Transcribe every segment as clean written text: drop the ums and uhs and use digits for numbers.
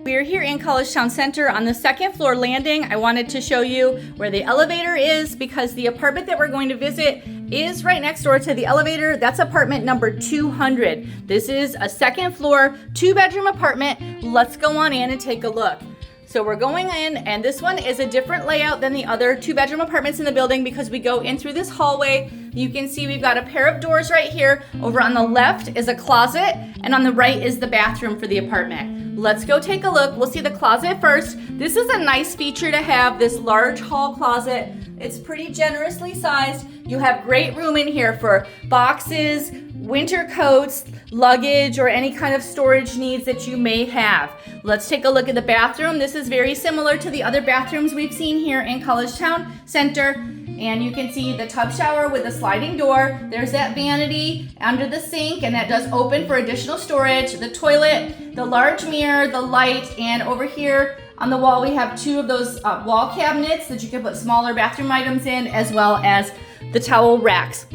We are here in Collegetown Center on the second floor landing. I wanted to show you where the elevator is because the apartment that we're going to visit is right next door to the elevator. That's apartment number 200. This is a second floor, 2-bedroom apartment. Let's go on in and take a look. So we're going in, and this one is a different layout than the other 2-bedroom apartments in the building because we go in through this hallway. You can see we've got a pair of doors right here. Over on the left is a closet, and on the right is the bathroom for the apartment. Let's go take a look. We'll see the closet first. This is a nice feature to have, this large hall closet. It's pretty generously sized. You have great room in here for boxes, winter coats, luggage, or any kind of storage needs that you may have. Let's take a look at the bathroom. This is very similar to the other bathrooms we've seen here in Collegetown Center. And you can see the tub shower with a sliding door. There's that vanity under the sink, and that does open for additional storage. The toilet, the large mirror, the light, and over here on the wall we have 2 of those wall cabinets that you can put smaller bathroom items in, as well as the towel racks.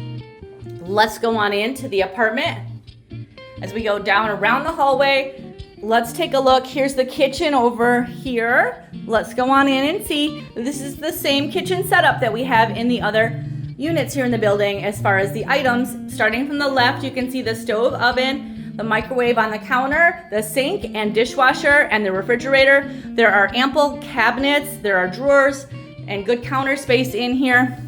Let's go on into the apartment. As we go down around the hallway, let's take a look. Here's the kitchen over here. Let's go on in and see. This is the same kitchen setup that we have in the other units here in the building as far as the items. Starting from the left, you can see the stove, oven, the microwave on the counter, the sink and dishwasher, and the refrigerator. There are ample cabinets, there are drawers, and good counter space in here.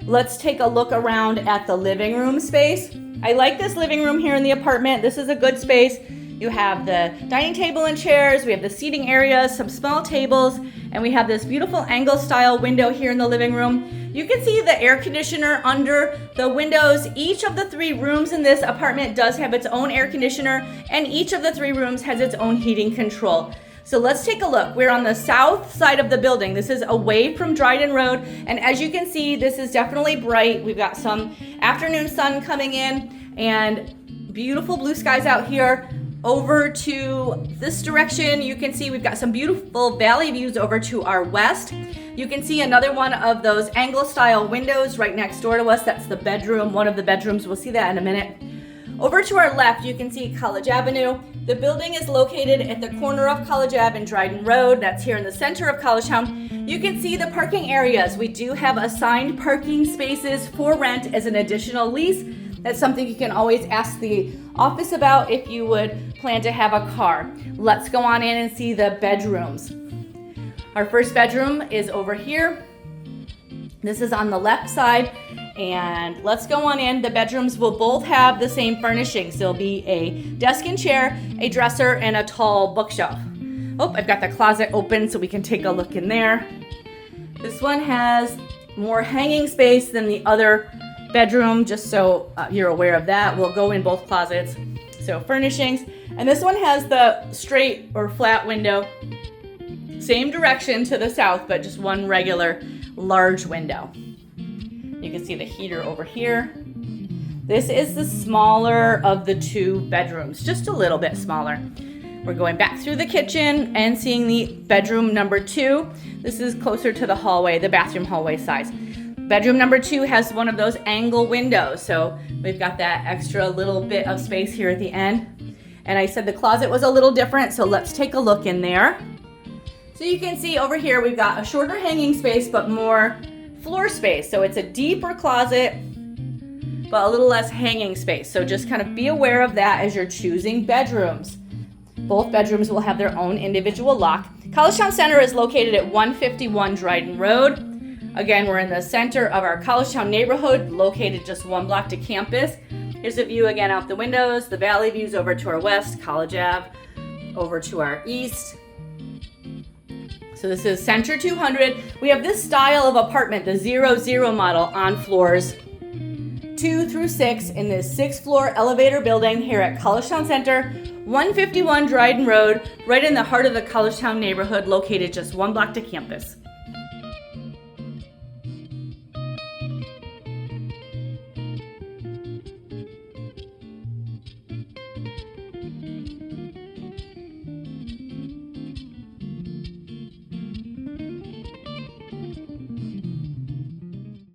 Let's take a look around at the living room space. I like this living room here in the apartment. This is a good space. You have the dining table and chairs, we have the seating areas, some small tables, and we have this beautiful angle style window here in the living room. You can see the air conditioner under the windows. Each of the 3 rooms in this apartment does have its own air conditioner, and each of the 3 rooms has its own heating control. So let's take a look. We're on the south side of the building. This is away from Dryden Road, and as you can see, this is definitely bright. We've got some afternoon sun coming in and beautiful blue skies out here. Over to this direction, you can see we've got some beautiful valley views over to our west. You can see another one of those angle style windows right next door to us. That's the bedroom, one of the bedrooms. We'll see that in a minute. Over to our left, you can see College Avenue. The building is located at the corner of College Ave and Dryden Road. That's here in the center of Collegetown. You can see the parking areas. We do have assigned parking spaces for rent as an additional lease. That's something you can always ask the office about if you would plan to have a car. Let's go on in and see the bedrooms. Our first bedroom is over here. This is on the left side, and let's go on in. The bedrooms will both have the same furnishings. There'll be a desk and chair, a dresser, and a tall bookshelf. Oh, I've got the closet open so we can take a look in there. This one has more hanging space than the other bedroom, just so you're aware of that. We'll go in both closets. So furnishings, and this one has the straight or flat window, same direction to the south, but just one regular large window. You can see the heater over here. This is the smaller of the 2 bedrooms, just a little bit smaller. We're going back through the kitchen and seeing the bedroom number 2. This is closer to the hallway, the bathroom hallway size. Bedroom number 2 has one of those angle windows, so we've got that extra little bit of space here at the end. And I said the closet was a little different, so let's take a look in there. So you can see over here we've got a shorter hanging space but more floor space. So it's a deeper closet but a little less hanging space. So just kind of be aware of that as you're choosing bedrooms. Both bedrooms will have their own individual lock. Collegetown Center is located at 151 Dryden Road. Again, we're in the center of our Collegetown neighborhood, located just 1 block to campus. Here's a view again out the windows, the valley views over to our west, College Ave, over to our east. So this is Center 200. We have this style of apartment, the 00 model, on floors 2 through 6 in this 6th floor elevator building here at Collegetown Center, 151 Dryden Road, right in the heart of the Collegetown neighborhood, located just 1 block to campus.